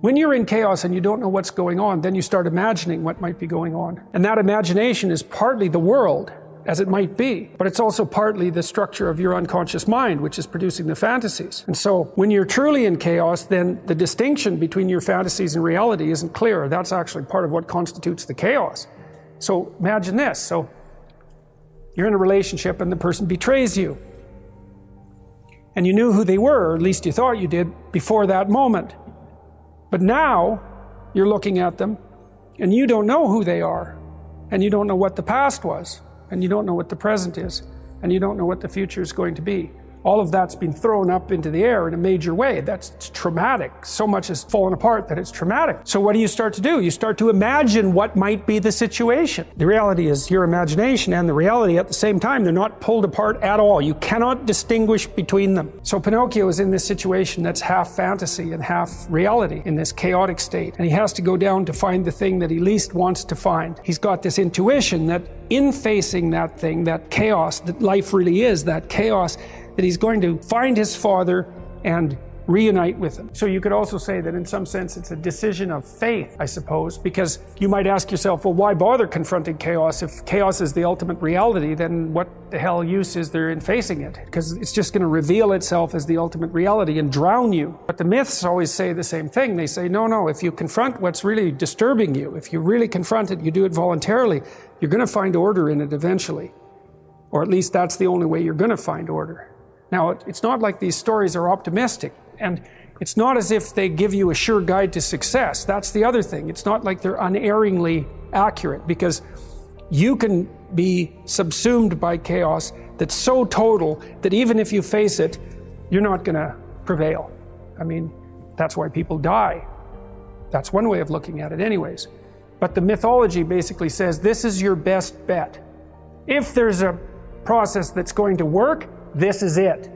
When you're in chaos and you don't know what's going on, then you start imagining what might be going on. And that imagination is partly the world, as it might be, but it's also partly the structure of your unconscious mind, which is producing the fantasies. And so when you're truly in chaos, then the distinction between your fantasies and reality isn't clear. That's actually part of what constitutes the chaos. So imagine this. So you're in a relationship and the person betrays you. And you knew who they were, or at least you thought you did, before that moment. But now you're looking at them and you don't know who they are, and you don't know what the past was, and you don't know what the present is, and you don't know what the future is going to be. All of that's been thrown up into the air in a major way. That's traumatic. So much has fallen apart that it's traumatic. So what do you start to do? You start to imagine what might be the situation. The reality is your imagination and the reality at the same time. They're not pulled apart at all. You cannot distinguish between them. So Pinocchio is in this situation that's half fantasy and half reality, in this chaotic state. And he has to go down to find the thing that he least wants to find. He's got this intuition that in facing that thing, that chaos that life really is, that chaos, that he's going to find his father and reunite with him. So you could also say that in some sense it's a decision of faith, I suppose, because you might ask yourself, well, why bother confronting chaos? If chaos is the ultimate reality, then what the hell use is there in facing it? Because it's just going to reveal itself as the ultimate reality and drown you. But the myths always say the same thing. They say, no, if you confront what's really disturbing you, if you really confront it, you do it voluntarily, you're going to find order in it eventually. Or at least that's the only way you're going to find order. Now, it's not like these stories are optimistic, and it's not as if they give you a sure guide to success. That's the other thing. It's not like they're unerringly accurate, because you can be subsumed by chaos that's so total that even if you face it, you're not going to prevail. I mean, that's why people die. That's one way of looking at it anyways. But the mythology basically says this is your best bet. If there's a process that's going to work, this is it.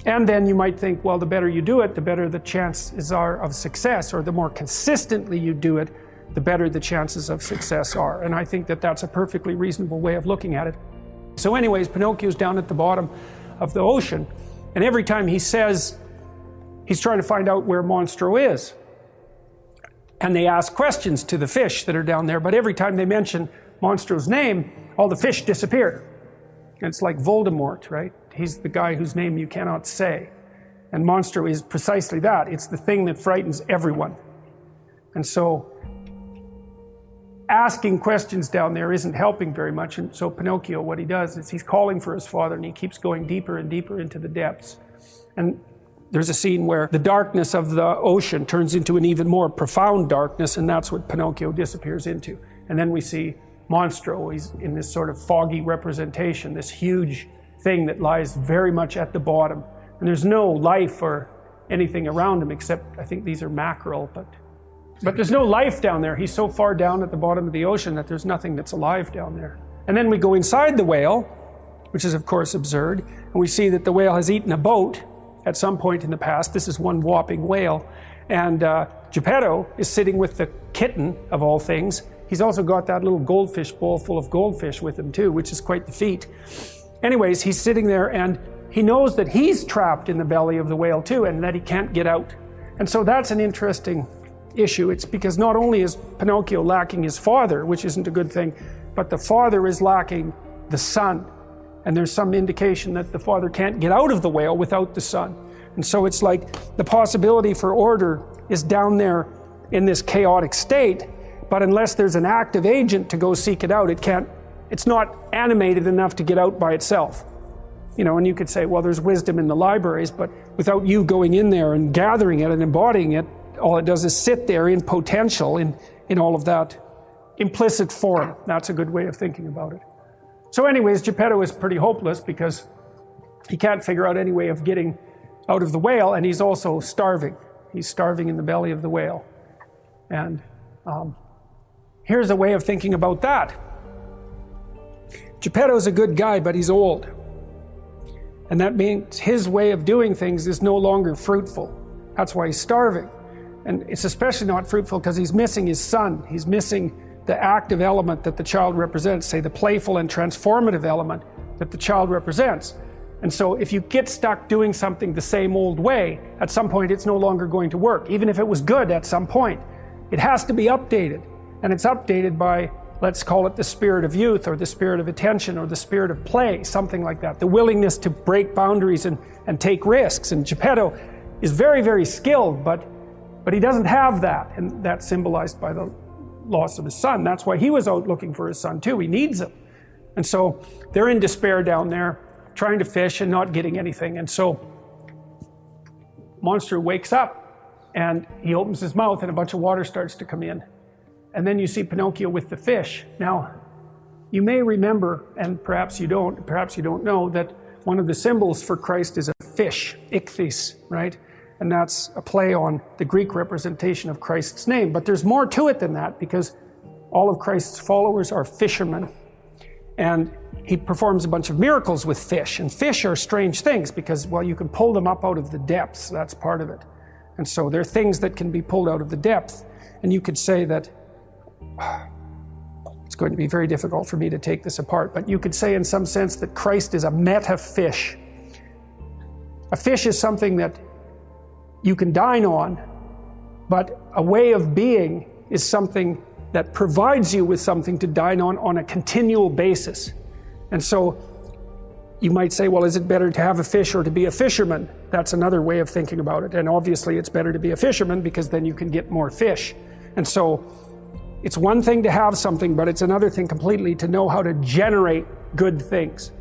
And then you might think, well, the better you do it, the better the chances are of success, or the more consistently you do it, the better the chances of success are. And I think that that's a perfectly reasonable way of looking at it. So anyways, Pinocchio's down at the bottom of the ocean, and every time he says he's trying to find out where Monstro is, and they ask questions to the fish that are down there, but every time they mention Monstro's name, all the fish disappear. It's like Voldemort, right? He's the guy whose name you cannot say. And Monstro is precisely that. It's the thing that frightens everyone. And so asking questions down there isn't helping very much. And so Pinocchio, what he does is he's calling for his father, and he keeps going deeper and deeper into the depths. And there's a scene where the darkness of the ocean turns into an even more profound darkness, and that's what Pinocchio disappears into. And then we see Monstro. He's in this sort of foggy representation, this huge thing that lies very much at the bottom. And there's no life or anything around him except, I think these are mackerel, but there's no life down there. He's so far down at the bottom of the ocean that there's nothing that's alive down there. And then we go inside the whale, which is of course absurd, and we see that the whale has eaten a boat at some point in the past. This is one whopping whale. And Geppetto is sitting with the kitten, of all things. He's also got that little goldfish bowl full of goldfish with him too, which is quite the feat. Anyways, he's sitting there and he knows that he's trapped in the belly of the whale too, and that he can't get out. And so that's an interesting issue. It's because not only is Pinocchio lacking his father, which isn't a good thing, but the father is lacking the son. And there's some indication that the father can't get out of the whale without the son. And so it's like the possibility for order is down there in this chaotic state, but unless there's an active agent to go seek it out, it's not animated enough to get out by itself. You know, and you could say, well, there's wisdom in the libraries, but without you going in there and gathering it and embodying it, all it does is sit there in potential, in all of that implicit form. That's a good way of thinking about it. So anyways, Geppetto is pretty hopeless because he can't figure out any way of getting out of the whale, and he's also starving. He's starving in the belly of the whale. And here's a way of thinking about that. Geppetto's a good guy, but he's old. And that means his way of doing things is no longer fruitful. That's why he's starving. And it's especially not fruitful because he's missing his son. He's missing the active element that the child represents, say the playful and transformative element that the child represents. And so if you get stuck doing something the same old way, at some point it's no longer going to work. Even if it was good at some point, it has to be updated. And it's updated by, let's call it the spirit of youth, or the spirit of attention, or the spirit of play, something like that. The willingness to break boundaries and take risks. And Geppetto is very, very skilled, but he doesn't have that. And that's symbolized by the loss of his son. That's why he was out looking for his son too. He needs him. And so they're in despair down there, trying to fish and not getting anything. And so Monster wakes up and he opens his mouth and a bunch of water starts to come in. And then you see Pinocchio with the fish. Now, you may remember, and perhaps you don't know, that one of the symbols for Christ is a fish, ichthys, right? And that's a play on the Greek representation of Christ's name. But there's more to it than that, because all of Christ's followers are fishermen. And he performs a bunch of miracles with fish. And fish are strange things because, well, you can pull them up out of the depths. That's part of it. And so they're things that can be pulled out of the depth. And you could say that, it's going to be very difficult for me to take this apart, but you could say in some sense that Christ is a meta-fish. A fish is something that you can dine on, but a way of being is something that provides you with something to dine on a continual basis. And so you might say, well, is it better to have a fish or to be a fisherman? That's another way of thinking about it. And obviously it's better to be a fisherman because then you can get more fish. And so it's one thing to have something, but it's another thing completely to know how to generate good things.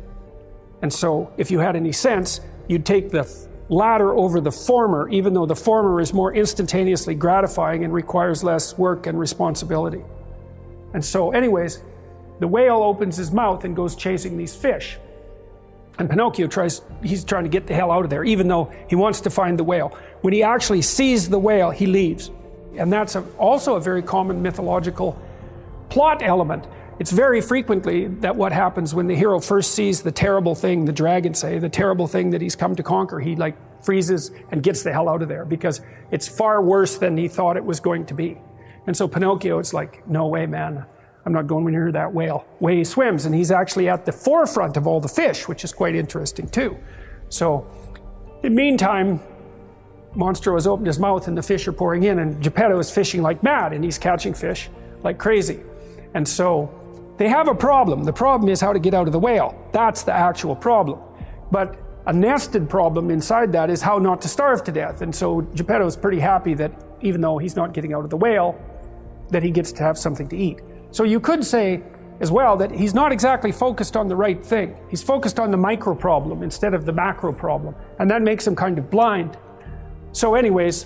And so if you had any sense, you'd take the latter over the former, even though the former is more instantaneously gratifying and requires less work and responsibility. And so anyways, the whale opens his mouth and goes chasing these fish. And Pinocchio he's trying to get the hell out of there, even though he wants to find the whale. When he actually sees the whale, he leaves. And that's also a very common mythological plot element. It's very frequently that what happens when the hero first sees the terrible thing, the dragon say, the terrible thing that he's come to conquer, he like freezes and gets the hell out of there because it's far worse than he thought it was going to be. And so Pinocchio, it's like, no way, man, I'm not going near that whale. Away he swims, and he's actually at the forefront of all the fish, which is quite interesting too. So in the meantime, Monstro has opened his mouth and the fish are pouring in, and Geppetto is fishing like mad and he's catching fish like crazy. And so they have a problem. The problem is how to get out of the whale. That's the actual problem. But a nested problem inside that is how not to starve to death. And so Geppetto is pretty happy that even though he's not getting out of the whale, that he gets to have something to eat. So you could say as well that he's not exactly focused on the right thing. He's focused on the micro problem instead of the macro problem. And that makes him kind of blind. So anyways,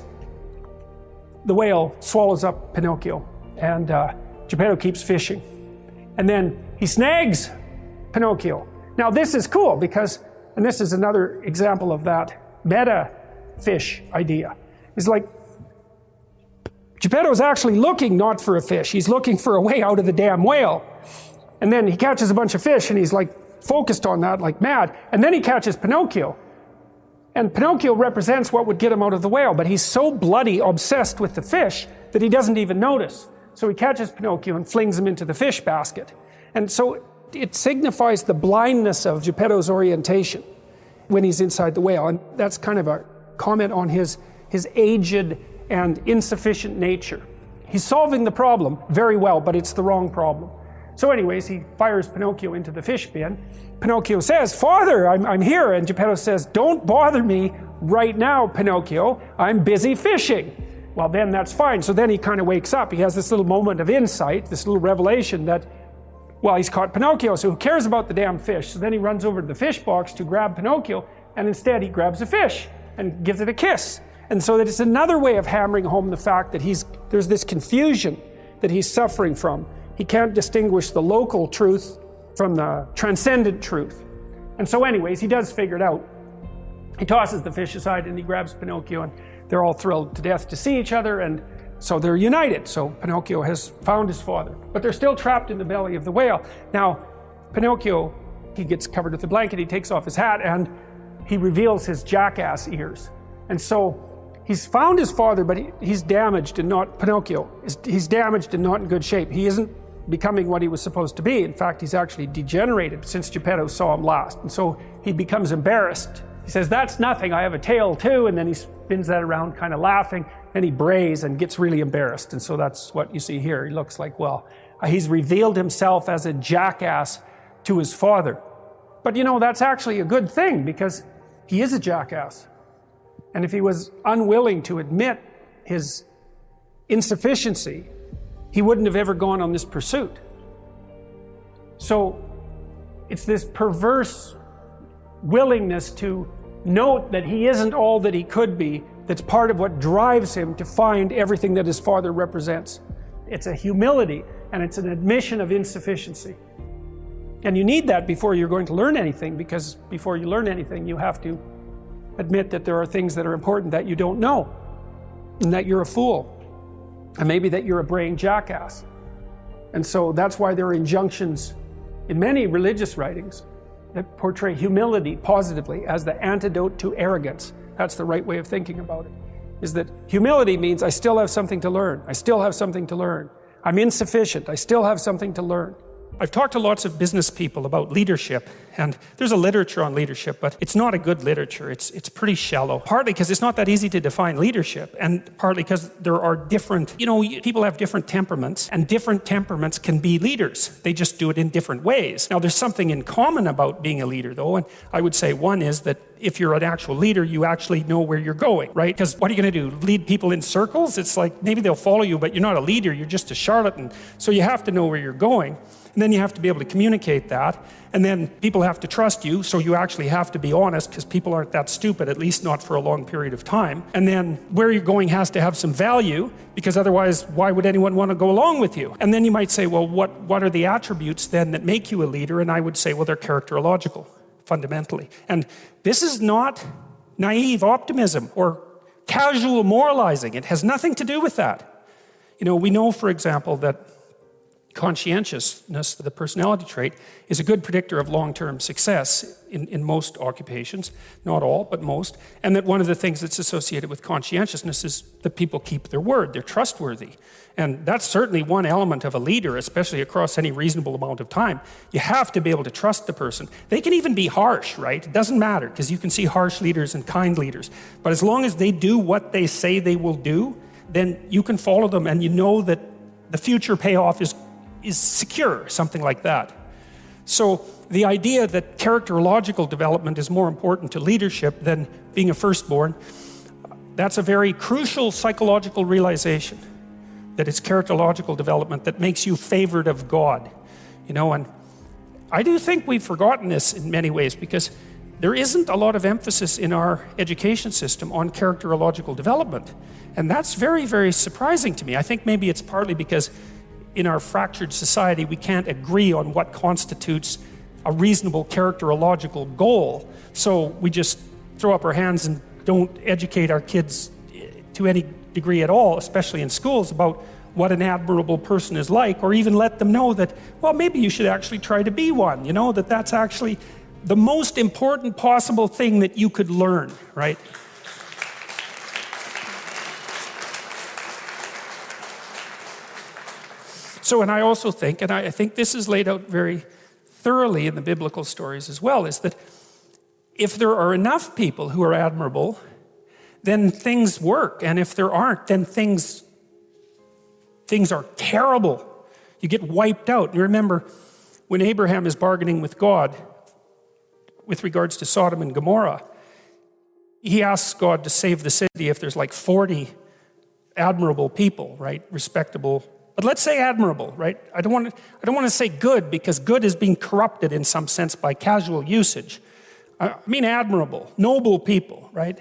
the whale swallows up Pinocchio, and Geppetto keeps fishing. And then he snags Pinocchio. Now this is cool because, and this is another example of that meta-fish idea. It's like, Geppetto's actually looking not for a fish, he's looking for a way out of the damn whale. And then he catches a bunch of fish and he's like focused on that like mad. And then he catches Pinocchio. And Pinocchio represents what would get him out of the whale, but he's so bloody obsessed with the fish that he doesn't even notice. So he catches Pinocchio and flings him into the fish basket. And so it signifies the blindness of Geppetto's orientation when he's inside the whale. And that's kind of a comment on his aged and insufficient nature. He's solving the problem very well, but it's the wrong problem. So anyways, he fires Pinocchio into the fish bin. Pinocchio says, "Father, I'm here." And Geppetto says, "Don't bother me right now, Pinocchio. I'm busy fishing." Well, then that's fine. So then he kind of wakes up. He has this little moment of insight, this little revelation that, well, he's caught Pinocchio, so who cares about the damn fish? So then he runs over to the fish box to grab Pinocchio, and instead he grabs a fish and gives it a kiss. And so that it's another way of hammering home the fact that there's this confusion that he's suffering from. He can't distinguish the local truth from the transcendent truth. And so anyways, he does figure it out. He tosses the fish aside and he grabs Pinocchio, and they're all thrilled to death to see each other, and so they're united. So Pinocchio has found his father, but they're still trapped in the belly of the whale. Now, Pinocchio, he gets covered with a blanket, he takes off his hat, and he reveals his jackass ears. And so he's found his father, but he's damaged and not, Pinocchio, he's damaged and not in good shape. He isn't becoming what he was supposed to be. In fact, he's actually degenerated since Geppetto saw him last. And so he becomes embarrassed. He says, "That's nothing, I have a tail too," and then he spins that around kind of laughing, and he brays and gets really embarrassed. And so that's what you see here. He looks like, well, he's revealed himself as a jackass to his father. But you know, that's actually a good thing, because he is a jackass. And if he was unwilling to admit his insufficiency, he wouldn't have ever gone on this pursuit. So it's this perverse willingness to note that he isn't all that he could be that's part of what drives him to find everything that his father represents. It's a humility, and it's an admission of insufficiency. And you need that before you're going to learn anything, because before you learn anything, you have to admit that there are things that are important that you don't know, and that you're a fool, and maybe that you're a braying jackass. And so that's why there are injunctions in many religious writings that portray humility positively as the antidote to arrogance. That's the right way of thinking about it, is that humility means I still have something to learn. I still have something to learn. I'm insufficient. I still have something to learn. I've talked to lots of business people about leadership, and there's a literature on leadership, but it's not a good literature. It's pretty shallow. Partly because it's not that easy to define leadership, and partly because there are different, people have different temperaments, and different temperaments can be leaders. They just do it in different ways. Now, there's something in common about being a leader, though, and I would say one is that if you're an actual leader, you actually know where you're going, right? Because what are you going to do? Lead people in circles? It's like maybe they'll follow you, but you're not a leader, you're just a charlatan. So you have to know where you're going. And then you have to be able to communicate that. And then people have to trust you, so you actually have to be honest, because people aren't that stupid, at least not for a long period of time. And then where you're going has to have some value, because otherwise, why would anyone want to go along with you? And then you might say, well, what are the attributes then that make you a leader? And I would say, well, they're characterological, fundamentally. And this is not naive optimism or casual moralizing. It has nothing to do with that. We know, for example, that conscientiousness, the personality trait, is a good predictor of long-term success in most occupations, not all, but most, and that one of the things that's associated with conscientiousness is that people keep their word, they're trustworthy. And that's certainly one element of a leader, especially across any reasonable amount of time. You have to be able to trust the person. They can even be harsh, right? It doesn't matter, because you can see harsh leaders and kind leaders. But as long as they do what they say they will do, then you can follow them, and you know that the future payoff is secure, something like that. So the idea that characterological development is more important to leadership than being a firstborn, that's a very crucial psychological realization, that it's characterological development that makes you favored of God. And I do think we've forgotten this in many ways, because there isn't a lot of emphasis in our education system on characterological development. And that's very, very surprising to me. I think maybe it's partly because in our fractured society, we can't agree on what constitutes a reasonable characterological goal. So we just throw up our hands and don't educate our kids to any degree at all, especially in schools, about what an admirable person is like, or even let them know that, well, maybe you should actually try to be one, that that's actually the most important possible thing that you could learn, right? So, and I also think, and I think this is laid out very thoroughly in the biblical stories as well, is that if there are enough people who are admirable, then things work. And if there aren't, then things are terrible. You get wiped out. You remember when Abraham is bargaining with God with regards to Sodom and Gomorrah, he asks God to save the city if there's like 40 admirable people, right? Respectable. But let's say admirable, right? I don't want to say good, because good is being corrupted in some sense by casual usage. I mean admirable, noble people, right?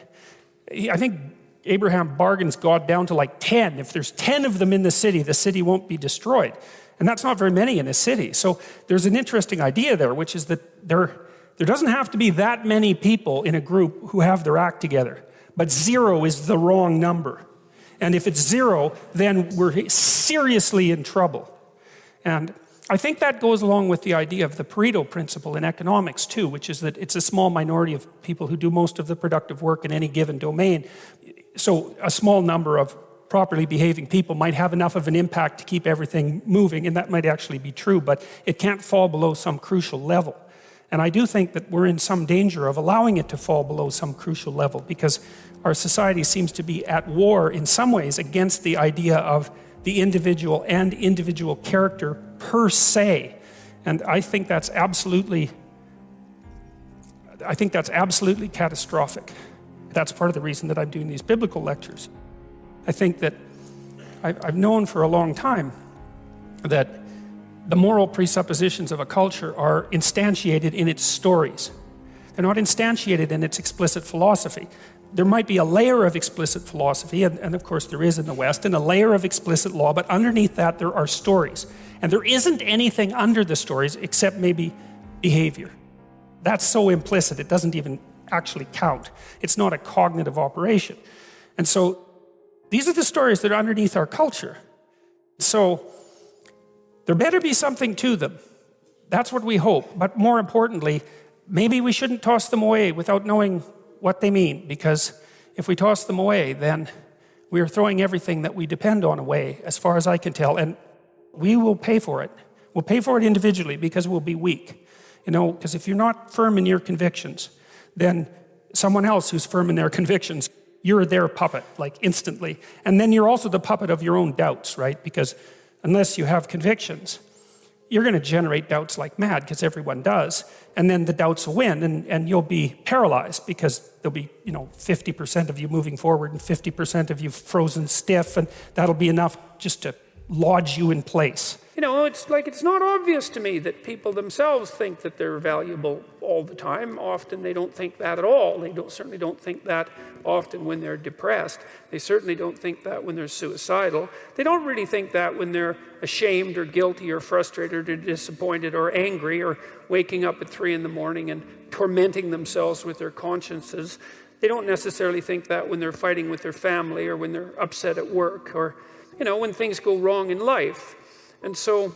I think Abraham bargains God down to like 10. If there's 10 of them in the city won't be destroyed. And that's not very many in a city. So there's an interesting idea there, which is that there doesn't have to be that many people in a group who have their act together. But 0 is the wrong number. And if it's 0, then we're seriously in trouble. And I think that goes along with the idea of the Pareto principle in economics too, which is that it's a small minority of people who do most of the productive work in any given domain. So a small number of properly behaving people might have enough of an impact to keep everything moving, and that might actually be true, but it can't fall below some crucial level. And I do think that we're in some danger of allowing it to fall below some crucial level, because our society seems to be at war in some ways against the idea of the individual and individual character per se. And I think that's absolutely catastrophic. That's part of the reason that I'm doing these biblical lectures. I think that I've known for a long time that the moral presuppositions of a culture are instantiated in its stories. They're not instantiated in its explicit philosophy. There might be a layer of explicit philosophy, and of course there is in the West, and a layer of explicit law, but underneath that there are stories. And there isn't anything under the stories except maybe behavior. That's so implicit, it doesn't even actually count. It's not a cognitive operation. And so these are the stories that are underneath our culture. So there better be something to them. That's what we hope. But more importantly, maybe we shouldn't toss them away without knowing what they mean, because if we toss them away, then we are throwing everything that we depend on away, as far as I can tell, and we will pay for it. We'll pay for it individually because we'll be weak. You know, because if you're not firm in your convictions, then someone else who's firm in their convictions, you're their puppet, like instantly. And then you're also the puppet of your own doubts, right? Because unless you have convictions, you're going to generate doubts like mad, because everyone does. And then the doubts will win, and you'll be paralyzed, because there'll be, 50% of you moving forward and 50% of you frozen stiff, and that'll be enough just to lodge you in place. It's not obvious to me that people themselves think that they're valuable all the time. Often they don't think that at all. They certainly don't think that often when they're depressed. They certainly don't think that when they're suicidal. They don't really think that when they're ashamed or guilty or frustrated or disappointed or angry, or waking up at 3 in the morning and tormenting themselves with their consciences. They don't necessarily think that when they're fighting with their family, or when they're upset at work, or when things go wrong in life. And so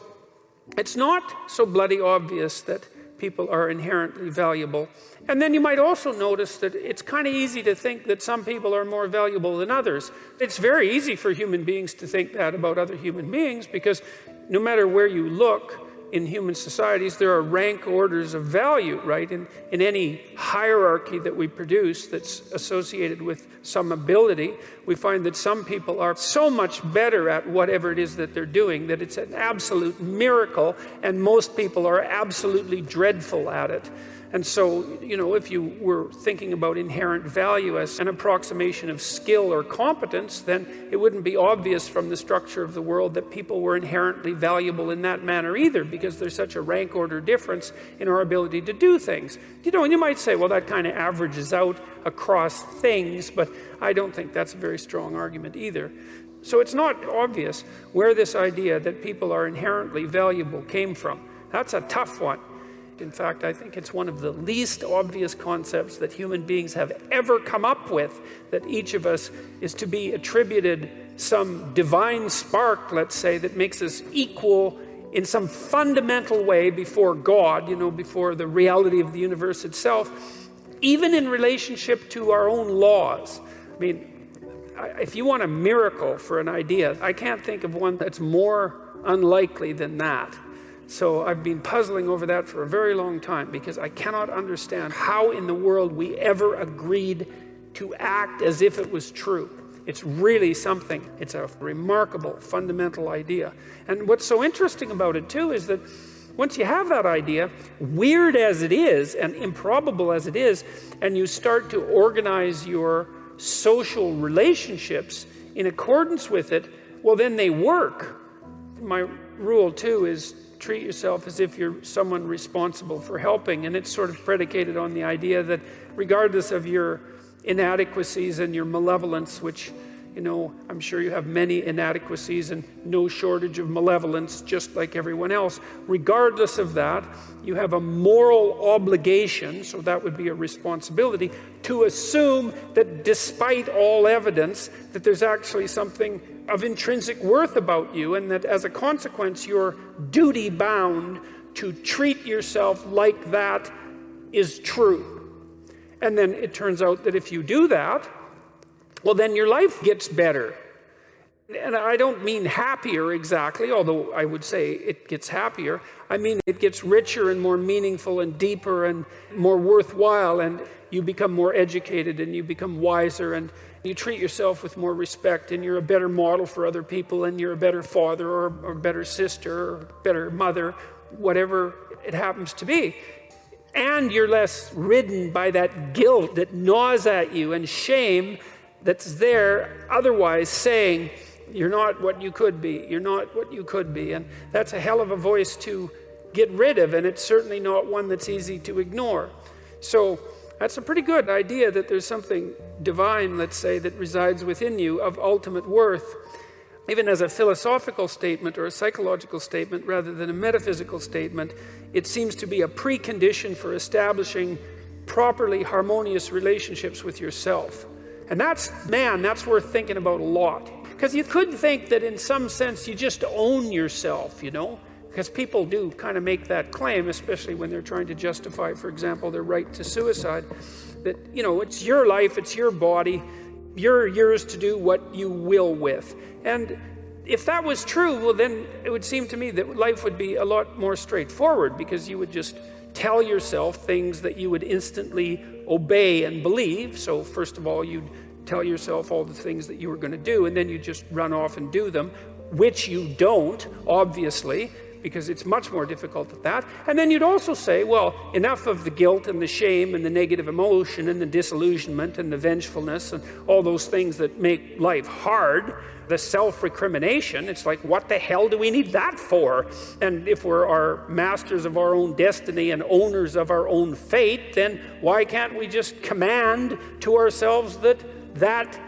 it's not so bloody obvious that people are inherently valuable. And then you might also notice that it's kind of easy to think that some people are more valuable than others. It's very easy for human beings to think that about other human beings, because no matter where you look in human societies, there are rank orders of value, right? In any hierarchy that we produce that's associated with some ability, we find that some people are so much better at whatever it is that they're doing that it's an absolute miracle, and most people are absolutely dreadful at it. And so, if you were thinking about inherent value as an approximation of skill or competence, then it wouldn't be obvious from the structure of the world that people were inherently valuable in that manner either, because there's such a rank order difference in our ability to do things. And you might say, well, that kind of averages out across things, but I don't think that's a very strong argument either. So it's not obvious where this idea that people are inherently valuable came from. That's a tough one. In fact, I think it's one of the least obvious concepts that human beings have ever come up with, that each of us is to be attributed some divine spark, let's say, that makes us equal in some fundamental way before God, before the reality of the universe itself, even in relationship to our own laws. I mean, if you want a miracle for an idea, I can't think of one that's more unlikely than that. So I've been puzzling over that for a very long time, because I cannot understand how in the world we ever agreed to act as if it was true. It's really something. It's a remarkable, fundamental idea. And what's so interesting about it, too, is that once you have that idea, weird as it is and improbable as it is, and you start to organize your social relationships in accordance with it, well, then they work. My rule, too, is treat yourself as if you're someone responsible for helping. And it's sort of predicated on the idea that regardless of your inadequacies and your malevolence, which, I'm sure you have many inadequacies and no shortage of malevolence, just like everyone else. Regardless of that, you have a moral obligation, so that would be a responsibility, to assume that despite all evidence, that there's actually something of intrinsic worth about you, and that as a consequence, you're duty-bound to treat yourself like that is true. And then it turns out that if you do that, well, then your life gets better. And I don't mean happier exactly, although I would say it gets happier. I mean it gets richer and more meaningful and deeper and more worthwhile, and you become more educated and you become wiser and you treat yourself with more respect, and you're a better model for other people, and you're a better father or a better sister or better mother, whatever it happens to be. And you're less ridden by that guilt that gnaws at you and shame that's there otherwise saying, you're not what you could be, you're not what you could be. And that's a hell of a voice to get rid of, and it's certainly not one that's easy to ignore. So that's a pretty good idea that there's something divine, let's say, that resides within you of ultimate worth, even as a philosophical statement or a psychological statement rather than a metaphysical statement. It seems to be a precondition for establishing properly harmonious relationships with yourself. And that's worth thinking about a lot. Because you could think that in some sense you just own yourself, because people do kind of make that claim, especially when they're trying to justify, for example, their right to suicide, that, it's your life, it's your body, you're yours to do what you will with. And if that was true, well, then it would seem to me that life would be a lot more straightforward, because you would just tell yourself things that you would instantly obey and believe. So first of all, you'd tell yourself all the things that you were going to do, and then you just run off and do them, which you don't, obviously, because it's much more difficult than that. And then you'd also say, well, enough of the guilt and the shame and the negative emotion and the disillusionment and the vengefulness and all those things that make life hard. The self-recrimination, it's like, what the hell do we need that for? And if we're our masters of our own destiny and owners of our own fate, then why can't we just command to ourselves that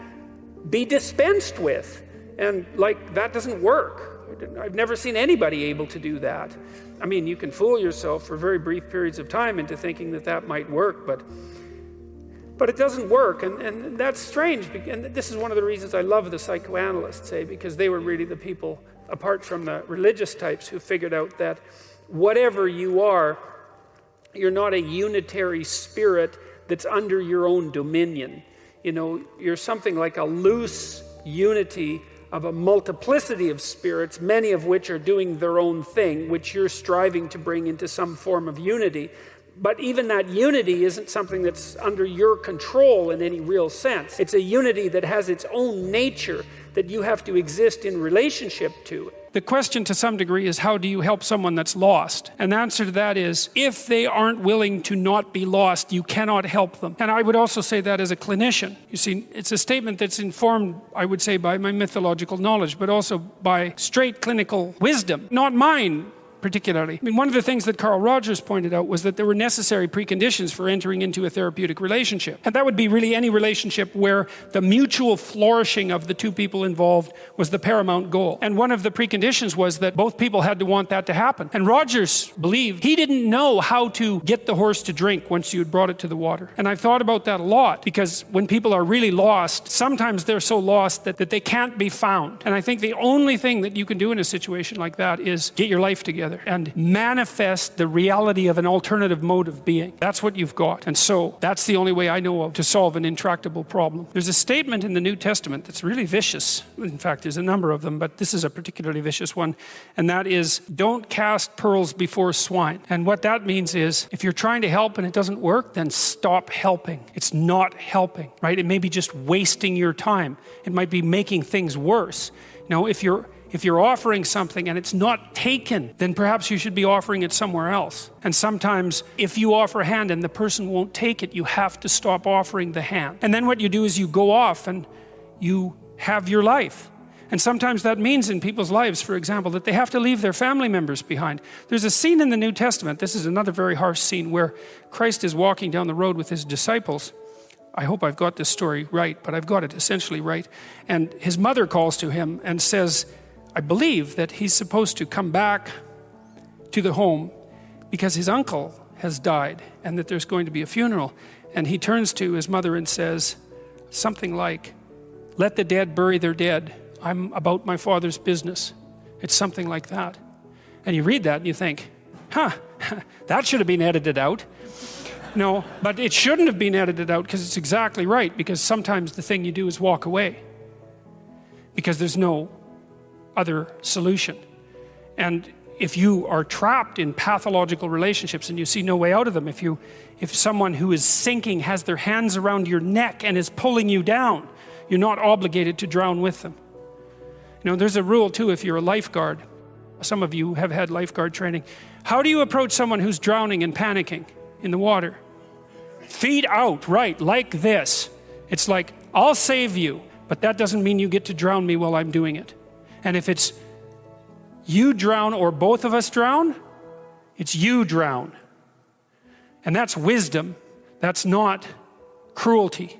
be dispensed with? And that doesn't work. I've never seen anybody able to do that. I mean, you can fool yourself for very brief periods of time into thinking that might work, but it doesn't work, and that's strange. And this is one of the reasons I love the psychoanalysts, because they were really the people, apart from the religious types, who figured out that whatever you are, you're not a unitary spirit that's under your own dominion. You're something like a loose unity of a multiplicity of spirits, many of which are doing their own thing, which you're striving to bring into some form of unity. But even that unity isn't something that's under your control in any real sense. It's a unity that has its own nature that you have to exist in relationship to. The question to some degree is, how do you help someone that's lost? And the answer to that is, if they aren't willing to not be lost, you cannot help them. And I would also say that as a clinician. You see, it's a statement that's informed, I would say, by my mythological knowledge, but also by straight clinical wisdom, not mine particularly. I mean, one of the things that Carl Rogers pointed out was that there were necessary preconditions for entering into a therapeutic relationship. And that would be really any relationship where the mutual flourishing of the two people involved was the paramount goal. And one of the preconditions was that both people had to want that to happen. And Rogers believed he didn't know how to get the horse to drink once you had brought it to the water. And I've thought about that a lot, because when people are really lost, sometimes they're so lost that they can't be found. And I think the only thing that you can do in a situation like that is get your life together and manifest the reality of an alternative mode of being. That's what you've got. And so that's the only way I know of to solve an intractable problem. There's a statement in the New Testament that's really vicious. In fact, there's a number of them, but this is a particularly vicious one. And that is, don't cast pearls before swine. And what that means is, if you're trying to help and it doesn't work, then stop helping. It's not helping, right? It may be just wasting your time. It might be making things worse. If you're offering something and it's not taken, then perhaps you should be offering it somewhere else. And sometimes if you offer a hand and the person won't take it, you have to stop offering the hand. And then what you do is you go off and you have your life. And sometimes that means in people's lives, for example, that they have to leave their family members behind. There's a scene in the New Testament, this is another very harsh scene, where Christ is walking down the road with his disciples. I hope I've got this story right, but I've got it essentially right. And his mother calls to him and says, I believe that he's supposed to come back to the home because his uncle has died and that there's going to be a funeral. And he turns to his mother and says something like, let the dead bury their dead. I'm about my father's business. It's something like that. And you read that and you think, that should have been edited out. No, but it shouldn't have been edited out, because it's exactly right, because sometimes the thing you do is walk away. because there's no other solution. And if you are trapped in pathological relationships and you see no way out of them, if someone who is sinking has their hands around your neck and is pulling you down, you're not obligated to drown with them. You know, there's a rule too if you're a lifeguard. Some of you have had lifeguard training. How do you approach someone who's drowning and panicking in the water? Feet out, right, like this. It's like, I'll save you, but that doesn't mean you get to drown me while I'm doing it. And if it's you drown or both of us drown, it's you drown. And that's wisdom. That's not cruelty.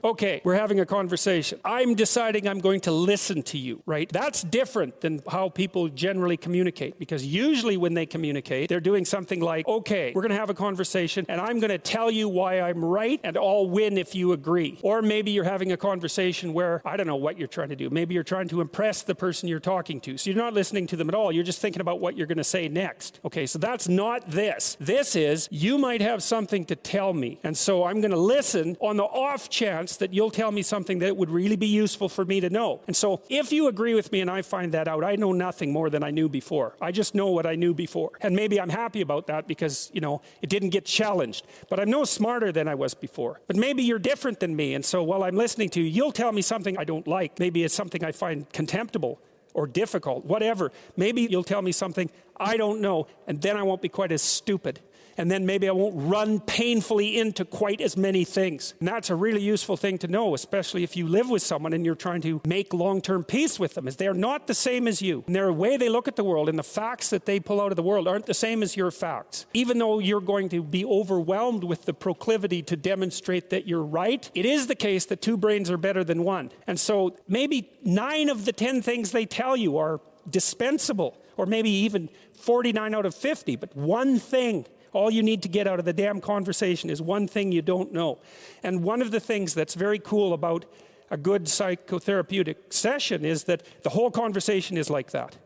Okay, we're having a conversation. I'm deciding I'm going to listen to you, right? That's different than how people generally communicate, because usually when they communicate, they're doing something like, okay, we're going to have a conversation and I'm going to tell you why I'm right and I'll win if you agree. Or maybe you're having a conversation where, I don't know what you're trying to do. Maybe you're trying to impress the person you're talking to. So you're not listening to them at all. You're just thinking about what you're going to say next. Okay, so that's not this. This is, you might have something to tell me. And so I'm going to listen on the off chance that you'll tell me something that would really be useful for me to know. And so if you agree with me and I find that out, I know nothing more than I knew before. I just know what I knew before. And maybe I'm happy about that because, you know, it didn't get challenged. But I'm no smarter than I was before. But maybe you're different than me. And so while I'm listening to you, you'll tell me something I don't like. Maybe it's something I find contemptible or difficult, whatever. Maybe you'll tell me something I don't know, and then I won't be quite as stupid. And then maybe I won't run painfully into quite as many things. And that's a really useful thing to know, especially if you live with someone and you're trying to make long-term peace with them, is they're not the same as you. And their way they look at the world and the facts that they pull out of the world aren't the same as your facts. Even though you're going to be overwhelmed with the proclivity to demonstrate that you're right, it is the case that two brains are better than one. And so maybe 9 of the 10 things they tell you are dispensable, or maybe even 49 out of 50, but one thing. All you need to get out of the damn conversation is one thing you don't know. And one of the things that's very cool about a good psychotherapeutic session is that the whole conversation is like that.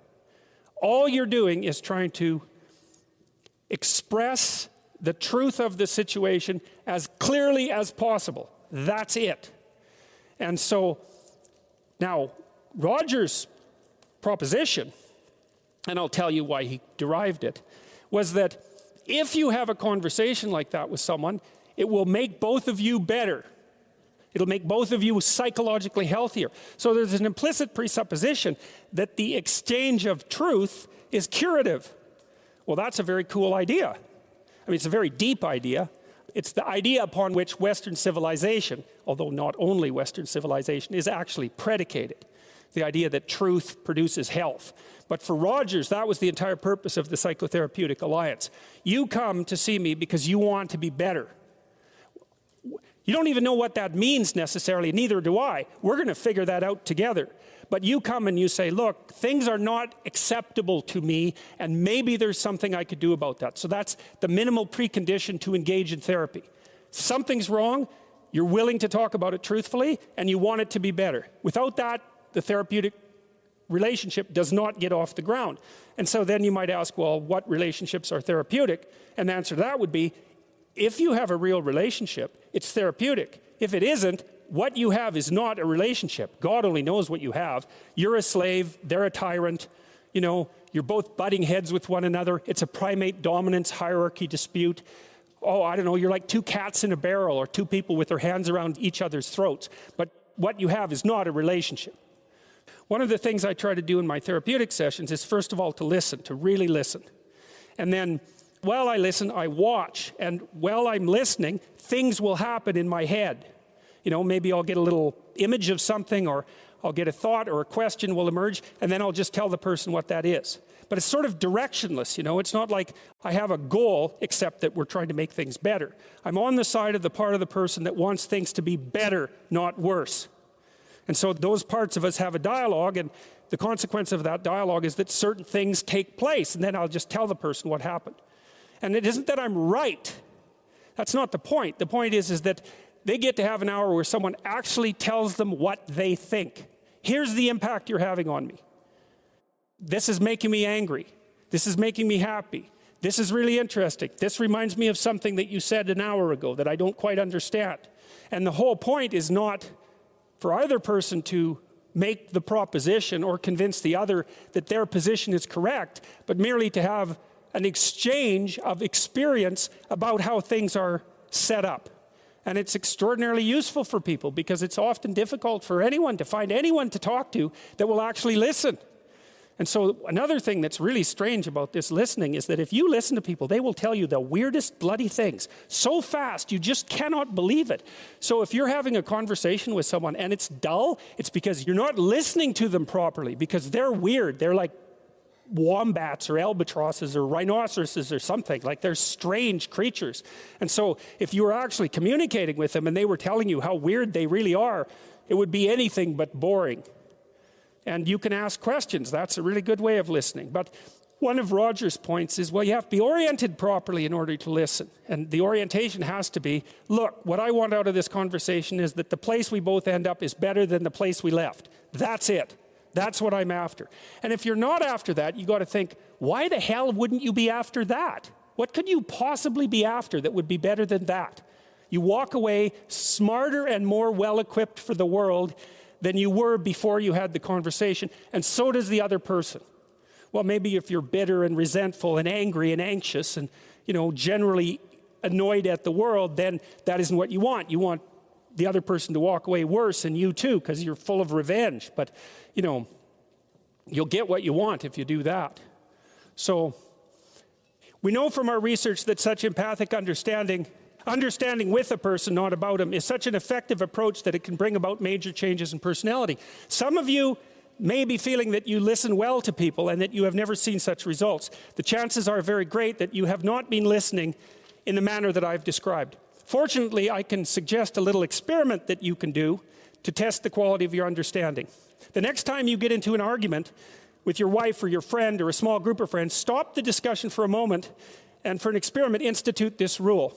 All you're doing is trying to express the truth of the situation as clearly as possible. That's it. And so now Roger's proposition, and I'll tell you why he derived it, was that if you have a conversation like that with someone, it will make both of you better. It'll make both of you psychologically healthier. So there's an implicit presupposition that the exchange of truth is curative. Well, that's a very cool idea. I mean, it's a very deep idea. It's the idea upon which Western civilization, although not only Western civilization, is actually predicated. The idea that truth produces health. But for Rogers, that was the entire purpose of the Psychotherapeutic Alliance. You come to see me because you want to be better. You don't even know what that means necessarily, neither do I. We're going to figure that out together. But you come and you say, look, things are not acceptable to me, and maybe there's something I could do about that. So that's the minimal precondition to engage in therapy. Something's wrong, you're willing to talk about it truthfully, and you want it to be better. Without that, the therapeutic relationship does not get off the ground. And so then you might ask, well, what relationships are therapeutic? And the answer to that would be, if you have a real relationship, it's therapeutic. If it isn't, what you have is not a relationship. God only knows what you have. You're a slave, they're a tyrant, you know, you're both butting heads with one another. It's a primate dominance hierarchy dispute. Oh, I don't know, you're like 2 cats in a barrel, or 2 people with their hands around each other's throats. But what you have is not a relationship. One of the things I try to do in my therapeutic sessions is, first of all, to listen, to really listen. And then, while I listen, I watch. And while I'm listening, things will happen in my head. You know, maybe I'll get a little image of something, or I'll get a thought or a question will emerge, and then I'll just tell the person what that is. But it's sort of directionless, you know. It's not like I have a goal, except that we're trying to make things better. I'm on the side of the part of the person that wants things to be better, not worse. And so those parts of us have a dialogue, and the consequence of that dialogue is that certain things take place, and then I'll just tell the person what happened. And it isn't that I'm right. That's not the point. The point is that they get to have an hour where someone actually tells them what they think. Here's the impact you're having on me. This is making me angry. This is making me happy. This is really interesting. This reminds me of something that you said an hour ago that I don't quite understand. And the whole point is not for either person to make the proposition or convince the other that their position is correct, but merely to have an exchange of experience about how things are set up. And it's extraordinarily useful for people because it's often difficult for anyone to find anyone to talk to that will actually listen. And so another thing that's really strange about this listening is that if you listen to people, they will tell you the weirdest bloody things so fast you just cannot believe it. So if you're having a conversation with someone and it's dull, it's because you're not listening to them properly, because they're weird. They're like wombats or albatrosses or rhinoceroses or something. Like, they're strange creatures. And so if you were actually communicating with them and they were telling you how weird they really are, it would be anything but boring. And you can ask questions. That's a really good way of listening. But one of Roger's points is, well, you have to be oriented properly in order to listen. And the orientation has to be, look, what I want out of this conversation is that the place we both end up is better than the place we left. That's it. That's what I'm after. And if you're not after that, you got to think, why the hell wouldn't you be after that? What could you possibly be after that would be better than that? You walk away smarter and more well-equipped for the world than you were before you had the conversation, and so does the other person. Well, maybe if you're bitter and resentful and angry and anxious and, generally annoyed at the world, then that isn't what you want. You want the other person to walk away worse, and you too, because you're full of revenge. But, you'll get what you want if you do that. So we know from our research that such empathic understanding with a person, not about him, is such an effective approach that it can bring about major changes in personality. Some of you may be feeling that you listen well to people and that you have never seen such results. The chances are very great that you have not been listening in the manner that I've described. Fortunately, I can suggest a little experiment that you can do to test the quality of your understanding. The next time you get into an argument with your wife or your friend or a small group of friends, stop the discussion for a moment and, for an experiment, institute this rule.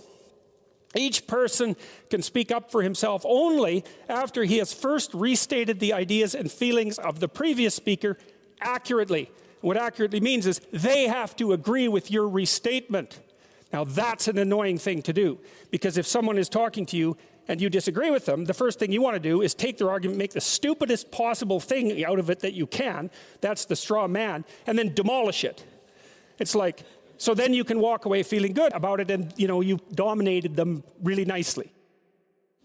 Each person can speak up for himself only after he has first restated the ideas and feelings of the previous speaker accurately. What accurately means is they have to agree with your restatement. Now, that's an annoying thing to do, because if someone is talking to you and you disagree with them, the first thing you want to do is take their argument, make the stupidest possible thing out of it that you can. That's the straw man, and then demolish it. It's like, so then you can walk away feeling good about it, and you dominated them really nicely.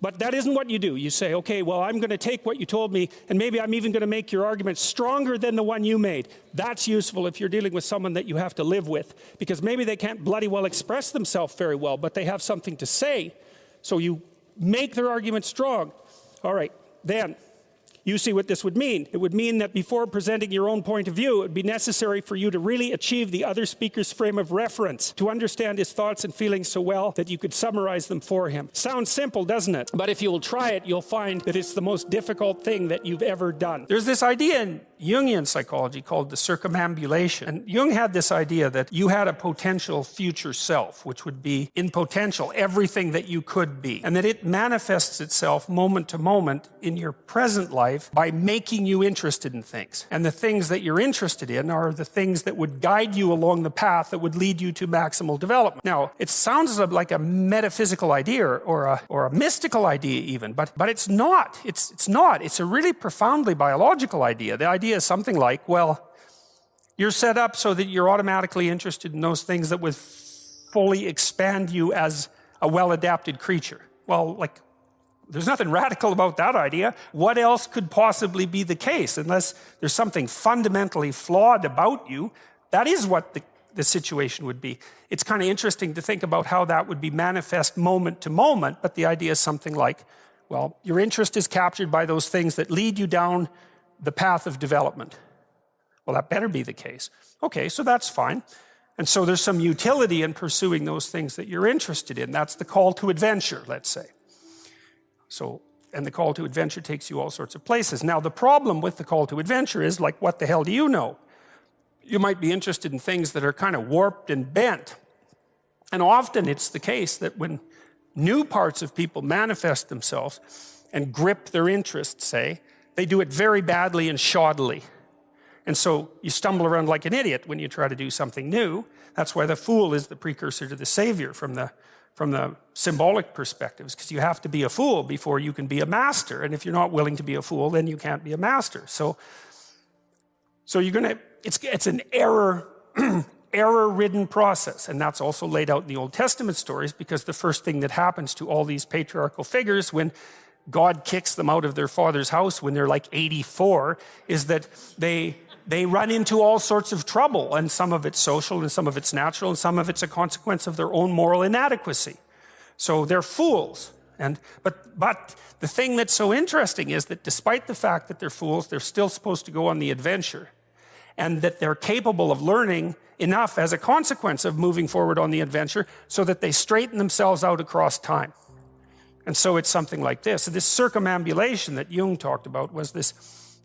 But that isn't what you do. You say, okay, well, I'm going to take what you told me, and maybe I'm even going to make your argument stronger than the one you made. That's useful if you're dealing with someone that you have to live with, because maybe they can't bloody well express themselves very well, but they have something to say. So you make their argument strong. All right, then you see what this would mean. It would mean that before presenting your own point of view, it would be necessary for you to really achieve the other speaker's frame of reference, to understand his thoughts and feelings so well that you could summarize them for him. Sounds simple, doesn't it? But if you'll try it, you'll find that it's the most difficult thing that you've ever done. There's this idea in Jungian psychology called the circumambulation. And Jung had this idea that you had a potential future self, which would be, in potential, everything that you could be. And that it manifests itself moment to moment in your present life by making you interested in things. And the things that you're interested in are the things that would guide you along the path that would lead you to maximal development. Now, it sounds like a metaphysical idea or a mystical idea even, but it's not. It's not. It's a really profoundly biological idea. The idea is something like, well, you're set up so that you're automatically interested in those things that would fully expand you as a well-adapted creature. Well, there's nothing radical about that idea. What else could possibly be the case? Unless there's something fundamentally flawed about you, that is what the situation would be. It's kind of interesting to think about how that would be manifest moment to moment, but the idea is something like, well, your interest is captured by those things that lead you down the path of development. Well, that better be the case. Okay, so that's fine. And so there's some utility in pursuing those things that you're interested in. That's the call to adventure, let's say. And the call to adventure takes you all sorts of places. Now, the problem with the call to adventure is, what the hell do you know? You might be interested in things that are kind of warped and bent. And often it's the case that when new parts of people manifest themselves and grip their interests, say, they do it very badly and shoddily. And so you stumble around like an idiot when you try to do something new. That's why the fool is the precursor to the savior from from the symbolic perspectives, because you have to be a fool before you can be a master. And if you're not willing to be a fool, then you can't be a master. So you're going to, it's an error-ridden process. And that's also laid out in the Old Testament stories, because the first thing that happens to all these patriarchal figures when God kicks them out of their father's house when they're like 84 is that they run into all sorts of trouble, and some of it's social and some of it's natural and some of it's a consequence of their own moral inadequacy. So they're fools. But the thing that's so interesting is that despite the fact that they're fools, they're still supposed to go on the adventure, and that they're capable of learning enough as a consequence of moving forward on the adventure so that they straighten themselves out across time. And so it's something like this. So this circumambulation that Jung talked about was this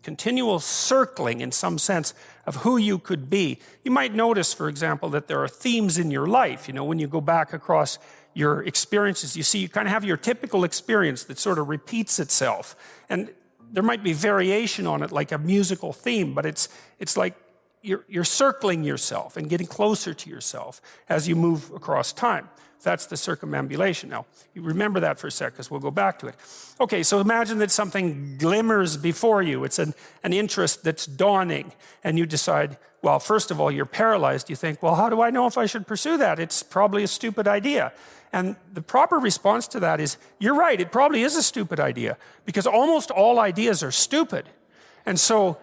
continual circling, in some sense, of who you could be. You might notice, for example, that there are themes in your life. You know, when you go back across your experiences, you see you kind of have your typical experience that sort of repeats itself. And there might be variation on it, like a musical theme, but it's like you're circling yourself and getting closer to yourself as you move across time. That's the circumambulation. Now, you remember that for a sec, because we'll go back to it. Okay, so imagine that something glimmers before you. It's an interest that's dawning, and you decide, well, first of all, you're paralyzed. You think, well, how do I know if I should pursue that? It's probably a stupid idea. And the proper response to that is, you're right, it probably is a stupid idea, because almost all ideas are stupid. And so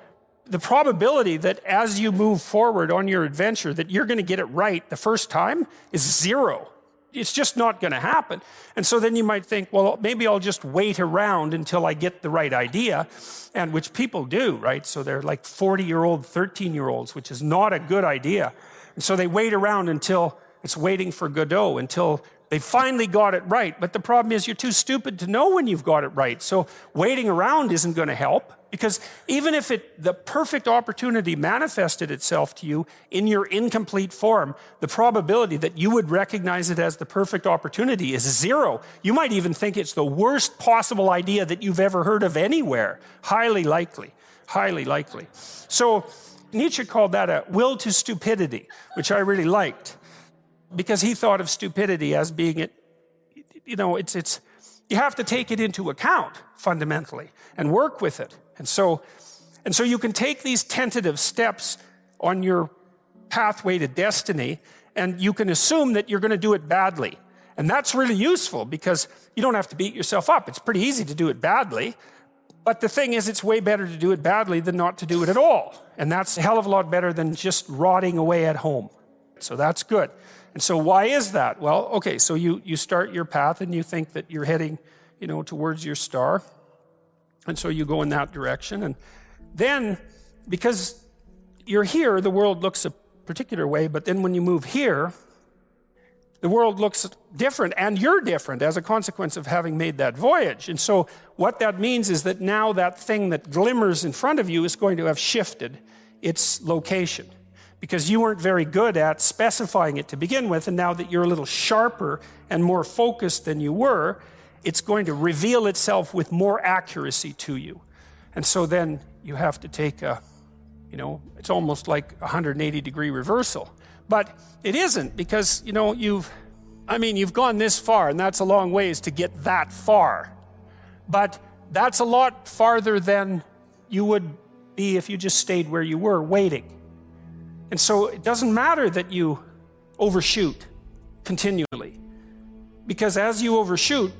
the probability that as you move forward on your adventure that you're going to get it right the first time is 0. It's just not going to happen. And so then you might think, well, maybe I'll just wait around until I get the right idea, and which people do, right? So they're like 40-year-old, 13-year-olds, which is not a good idea. And so they wait around until it's waiting for Godot, until they finally got it right. But the problem is you're too stupid to know when you've got it right. So waiting around isn't going to help, because even if the perfect opportunity manifested itself to you in your incomplete form, the probability that you would recognize it as the perfect opportunity is 0. You might even think it's the worst possible idea that you've ever heard of anywhere. Highly likely, highly likely. So Nietzsche called that a will to stupidity, which I really liked, because he thought of stupidity as being you have to take it into account fundamentally and work with it. And so you can take these tentative steps on your pathway to destiny, and you can assume that you're going to do it badly. And that's really useful, because you don't have to beat yourself up. It's pretty easy to do it badly. But the thing is, it's way better to do it badly than not to do it at all. And that's a hell of a lot better than just rotting away at home. So that's good. And so why is that? Well, okay, so you start your path and you think that you're heading, towards your star. And so you go in that direction. And then, because you're here, the world looks a particular way, but then when you move here, the world looks different, and you're different as a consequence of having made that voyage. And so what that means is that now that thing that glimmers in front of you is going to have shifted its location, because you weren't very good at specifying it to begin with, and now that you're a little sharper and more focused than you were, it's going to reveal itself with more accuracy to you. And so then you have to take it's almost like a 180-degree reversal. But it isn't, because, you've gone this far, and that's a long ways to get that far. But that's a lot farther than you would be if you just stayed where you were, waiting. And so it doesn't matter that you overshoot continually, because as you overshoot,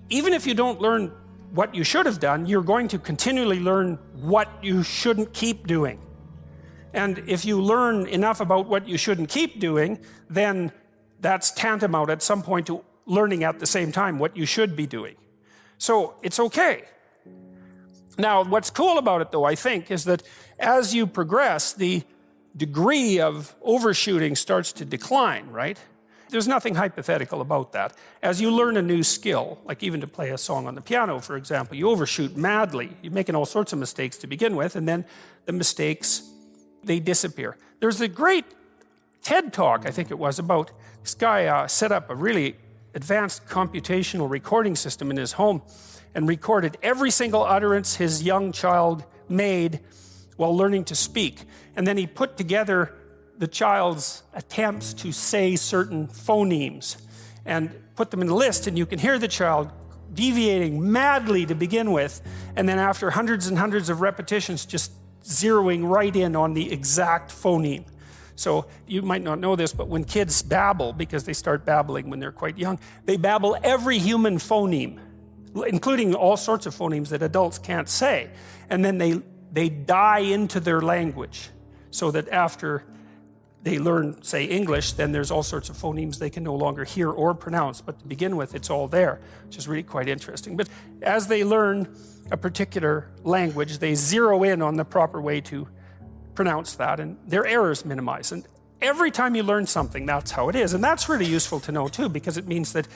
even if you don't learn what you should have done, you're going to continually learn what you shouldn't keep doing. And if you learn enough about what you shouldn't keep doing, then that's tantamount at some point to learning at the same time what you should be doing. So it's okay. Now, what's cool about it, though, I think, is that as you progress, the degree of overshooting starts to decline, right? There's nothing hypothetical about that. As you learn a new skill, like even to play a song on the piano, for example, you overshoot madly. You're making all sorts of mistakes to begin with, and then the mistakes, they disappear. There's a great TED Talk, I think it was, about this guy set up a really advanced computational recording system in his home and recorded every single utterance his young child made while learning to speak. And then he put together the child's attempts to say certain phonemes. and put them in the list, and you can hear the child deviating madly to begin with, and then after hundreds and hundreds of repetitions, just zeroing right in on the exact phoneme. So you might not know this, but when kids babble, because they start babbling when they're quite young, they babble every human phoneme, including all sorts of phonemes that adults can't say. And then they die into their language, so that after they learn, say, English, then there's all sorts of phonemes they can no longer hear or pronounce. But to begin with, it's all there, which is really quite interesting. But as they learn a particular language, they zero in on the proper way to pronounce that, and their errors minimize. And every time you learn something, that's how it is. And that's really useful to know too, because it means that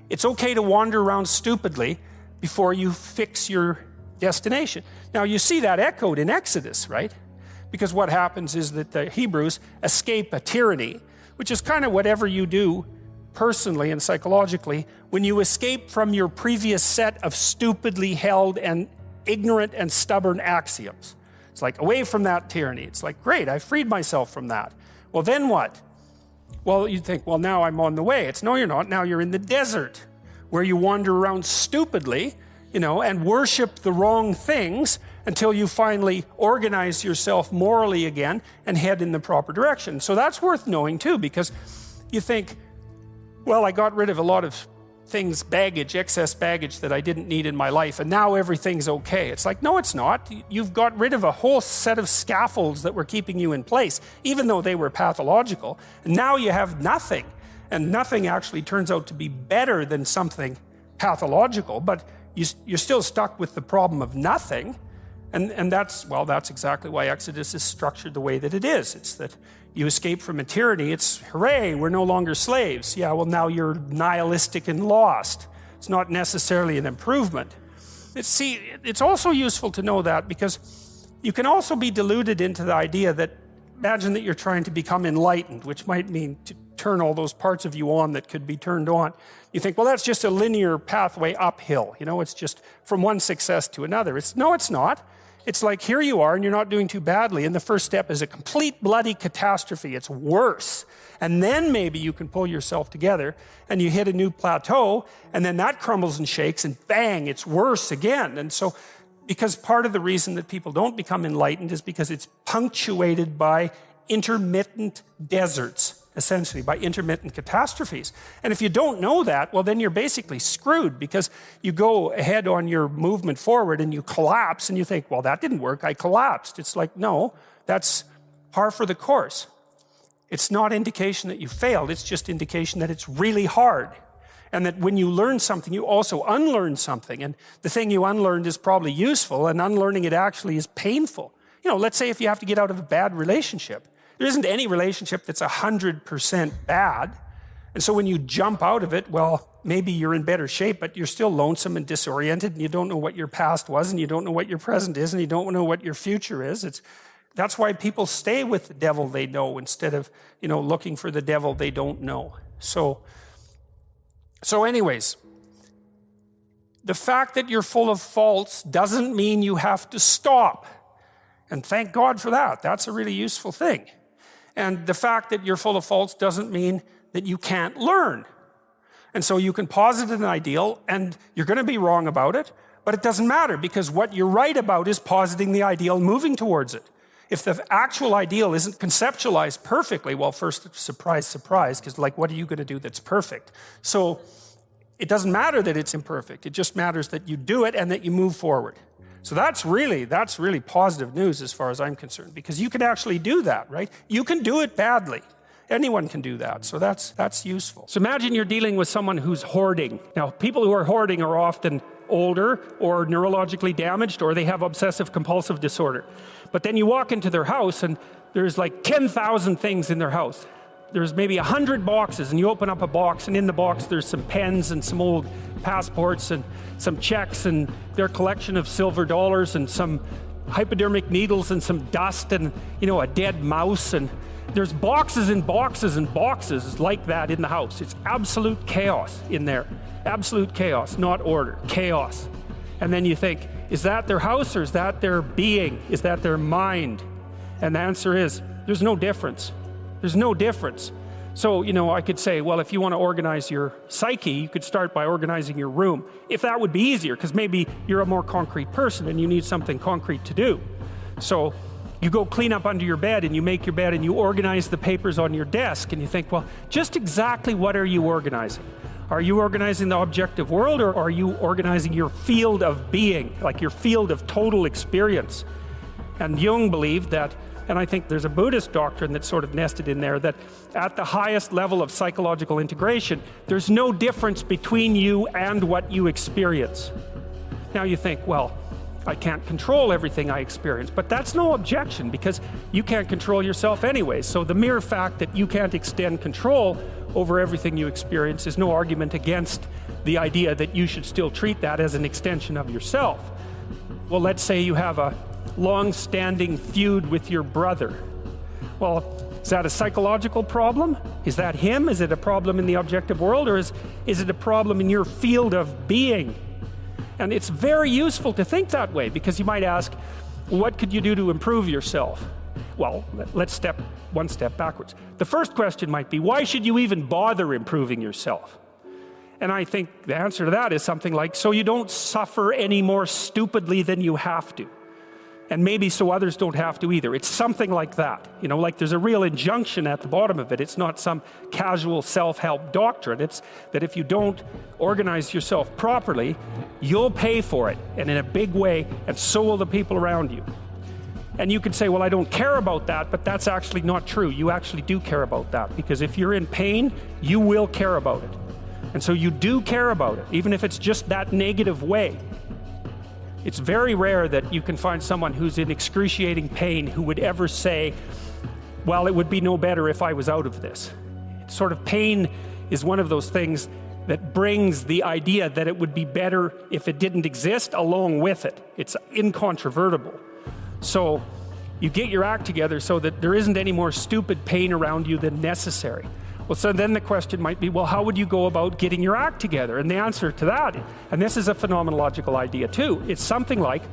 it's okay to wander around stupidly before you fix your destination. Now you see that echoed in Exodus, right? Because what happens is that the Hebrews escape a tyranny, which is kind of whatever you do personally and psychologically when you escape from your previous set of stupidly held and ignorant and stubborn axioms. It's like, away from that tyranny. It's like, great, I freed myself from that. Well, then what? Well, you'd think, well, now I'm on the way. It's, no, you're not. Now you're in the desert, where you wander around stupidly, and worship the wrong things until you finally organize yourself morally again and head in the proper direction. So that's worth knowing too, because you think, well, I got rid of a lot of things, baggage, excess baggage that I didn't need in my life, and now everything's okay. It's like, no, it's not. You've got rid of a whole set of scaffolds that were keeping you in place, even though they were pathological. And now you have nothing, and nothing actually turns out to be better than something pathological, but you're still stuck with the problem of nothing. And that's exactly why Exodus is structured the way that it is. It's that you escape from a tyranny. It's, hooray, we're no longer slaves. Yeah, well, now you're nihilistic and lost. It's not necessarily an improvement. It's also useful to know that, because you can also be deluded into the idea that, imagine that you're trying to become enlightened, which might mean to turn all those parts of you on that could be turned on. You think, well, that's just a linear pathway uphill. It's just from one success to another. No, it's not. It's like, here you are and you're not doing too badly, and the first step is a complete bloody catastrophe. It's worse. And then maybe you can pull yourself together and you hit a new plateau, and then that crumbles and shakes, and bang, it's worse again. And so, because part of the reason that people don't become enlightened is because it's punctuated by intermittent deserts, essentially, by intermittent catastrophes. And if you don't know that, well, then you're basically screwed, because you go ahead on your movement forward and you collapse, and you think, well, that didn't work, I collapsed. It's like, no, that's par for the course. It's not indication that you failed, it's just indication that it's really hard. And that when you learn something, you also unlearn something. And the thing you unlearned is probably useful, and unlearning it actually is painful. Let's say if you have to get out of a bad relationship. There isn't any relationship that's 100% bad. And so when you jump out of it, well, maybe you're in better shape, but you're still lonesome and disoriented, and you don't know what your past was, and you don't know what your present is, and you don't know what your future is. That's why people stay with the devil they know instead of, looking for the devil they don't know. So anyways, the fact that you're full of faults doesn't mean you have to stop. And thank God for that. That's a really useful thing. And the fact that you're full of faults doesn't mean that you can't learn. And so you can posit an ideal, and you're going to be wrong about it, but it doesn't matter, because what you're right about is positing the ideal and moving towards it. If the actual ideal isn't conceptualized perfectly, well, first, surprise, surprise, because what are you going to do that's perfect? So it doesn't matter that it's imperfect. It just matters that you do it and that you move forward. So that's really positive news as far as I'm concerned, because you can actually do that, right? You can do it badly. Anyone can do that, so that's useful. So imagine you're dealing with someone who's hoarding. Now, people who are hoarding are often older or neurologically damaged, or they have obsessive compulsive disorder. But then you walk into their house and there's 10,000 things in their house. There's maybe 100 boxes, and you open up a box, and in the box there's some pens and some old passports and some checks and their collection of silver dollars and some hypodermic needles and some dust and, a dead mouse. And there's boxes and boxes and boxes like that in the house. It's absolute chaos in there. Absolute chaos, not order, chaos. And then you think, is that their house, or is that their being? Is that their mind? And the answer is, there's no difference. There's no difference. So, I could say, well, if you want to organize your psyche, you could start by organizing your room. If that would be easier, because maybe you're a more concrete person and you need something concrete to do. So you go clean up under your bed and you make your bed and you organize the papers on your desk and you think, well, just exactly what are you organizing? Are you organizing the objective world, or are you organizing your field of being, like your field of total experience? And Jung believed that, and I think there's a Buddhist doctrine that's sort of nested in there, that at the highest level of psychological integration, there's no difference between you and what you experience. Now you think, well, I can't control everything I experience, but that's no objection, because you can't control yourself anyway. So the mere fact that you can't extend control over everything you experience is no argument against the idea that you should still treat that as an extension of yourself. Well, let's say you have a long-standing feud with your brother. Well, is that a psychological problem? Is that him? Is it a problem in the objective world, or is it a problem in your field of being? And it's very useful to think that way, because you might ask, what could you do to improve yourself? Well, let's step one step backwards. The first question might be, why should you even bother improving yourself? And I think the answer to that is something like, so you don't suffer any more stupidly than you have to. And maybe so others don't have to either. It's something like that. Like there's a real injunction at the bottom of it. It's not some casual self-help doctrine. It's that if you don't organize yourself properly, you'll pay for it, and in a big way, and so will the people around you. And you could say, well, I don't care about that, but that's actually not true. You actually do care about that, because if you're in pain, you will care about it. And so you do care about it, even if it's just that negative way. It's very rare that you can find someone who's in excruciating pain who would ever say, well, it would be no better if I was out of this. Sort of pain is one of those things that brings the idea that it would be better if it didn't exist along with it. It's incontrovertible. So you get your act together so that there isn't any more stupid pain around you than necessary. Well, so then the question might be, well, how would you go about getting your act together? And the answer to that, and this is a phenomenological idea too, it's something like,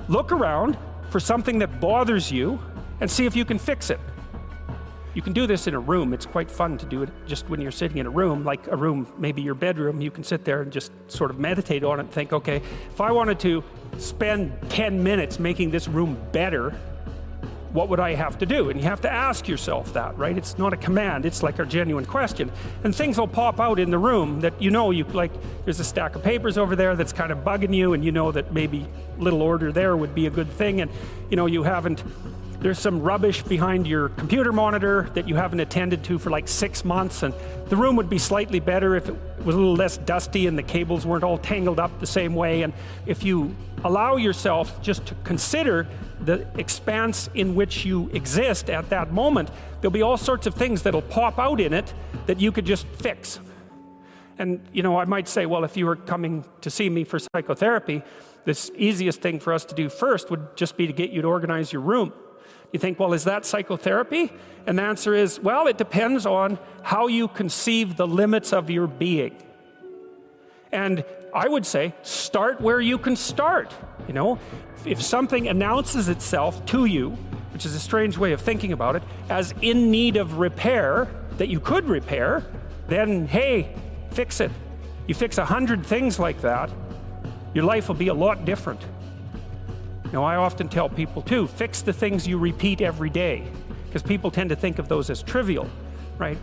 look around for something that bothers you and see if you can fix it. You can do this in a room. It's quite fun to do it just when you're sitting in a room, like a room, maybe your bedroom. You can sit there and just sort of meditate on it and think, okay, if I wanted to spend 10 minutes making this room better, what would I have to do? And you have to ask yourself that, right? It's not a command, it's like a genuine question. And things will pop out in the room that you like, there's a stack of papers over there that's kind of bugging you, and you know that maybe a little order there would be a good thing, and there's some rubbish behind your computer monitor that you haven't attended to for like 6 months, and the room would be slightly better if it was a little less dusty and the cables weren't all tangled up the same way. And if you allow yourself just to consider the expanse in which you exist at that moment, there'll be all sorts of things that'll pop out in it that you could just fix. And I might say, well, if you were coming to see me for psychotherapy, this easiest thing for us to do first would just be to get you to organize your room. You think, well, is that psychotherapy? And the answer is, well, it depends on how you conceive the limits of your being. And I would say, start where you can start. If something announces itself to you, which is a strange way of thinking about it, as in need of repair, that you could repair, then, hey, fix it. You fix 100 things like that, your life will be a lot different. I often tell people too, fix the things you repeat every day, because people tend to think of those as trivial, right?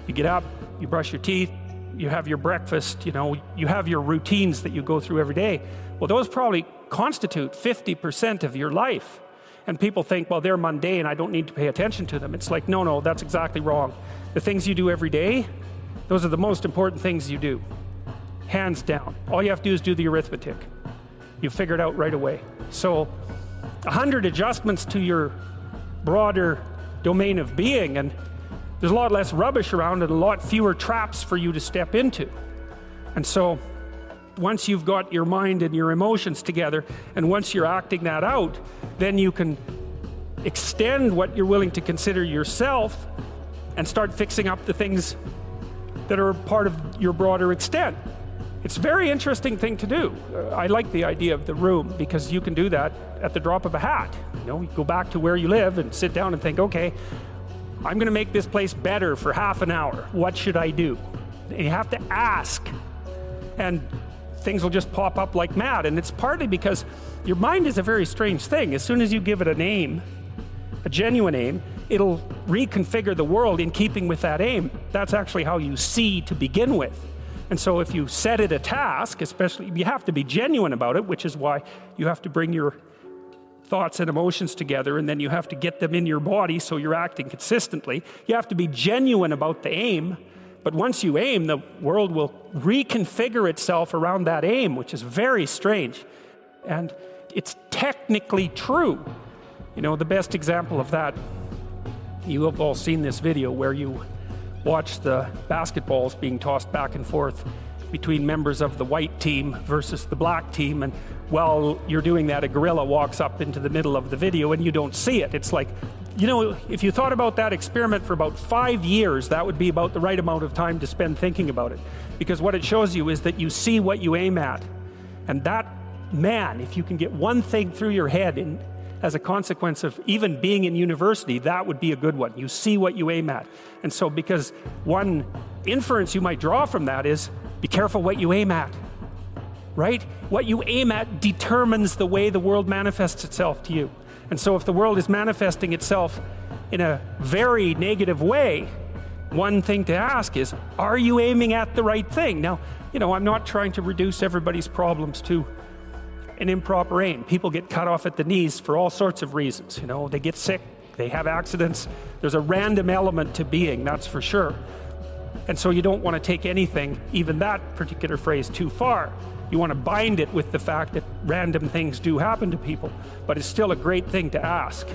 You get up, you brush your teeth, you have your breakfast, you have your routines that you go through every day. Well, those probably constitute 50% of your life. And people think, well, they're mundane, I don't need to pay attention to them. It's like, no, that's exactly wrong. The things you do every day, those are the most important things you do. Hands down. All you have to do is do the arithmetic. You figure it out right away. So 100 adjustments to your broader domain of being, and there's a lot less rubbish around and a lot fewer traps for you to step into. And so once you've got your mind and your emotions together, and once you're acting that out, then you can extend what you're willing to consider yourself and start fixing up the things that are part of your broader extent. It's a very interesting thing to do. I like the idea of the room, because you can do that at the drop of a hat. You go back to where you live and sit down and think, okay, I'm going to make this place better for half an hour. What should I do? And you have to ask. And things will just pop up like mad. And it's partly because your mind is a very strange thing. As soon as you give it a name, a genuine aim, it'll reconfigure the world in keeping with that aim. That's actually how you see to begin with. And so if you set it a task, especially, you have to be genuine about it, which is why you have to bring your thoughts and emotions together, and then you have to get them in your body so you're acting consistently. You have to be genuine about the aim, but once you aim, the world will reconfigure itself around that aim, which is very strange. And it's technically true. You know, the best example of that, you have all seen this video where you watch the basketballs being tossed back and forth between members of the white team versus the black team, and while you're doing that, a gorilla walks up into the middle of the video and you don't see it. It's like, you know, if you thought about that experiment for about 5 years, that would be about the right amount of time to spend thinking about it. Because what it shows you is that you see what you aim at. And that, man, if you can get one thing through your head as a consequence of even being in university, that would be a good one. You see what you aim at. And so because one inference you might draw from that is, be careful what you aim at, right? What you aim at determines the way the world manifests itself to you. And so if the world is manifesting itself in a very negative way, one thing to ask is, are you aiming at the right thing? Now, you know, I'm not trying to reduce everybody's problems to an improper aim. People get cut off at the knees for all sorts of reasons. You know, they get sick, they have accidents. There's a random element to being, that's for sure. And so you don't want to take anything, even that particular phrase, too far. You want to bind it with the fact that random things do happen to people, but it's still a great thing to ask.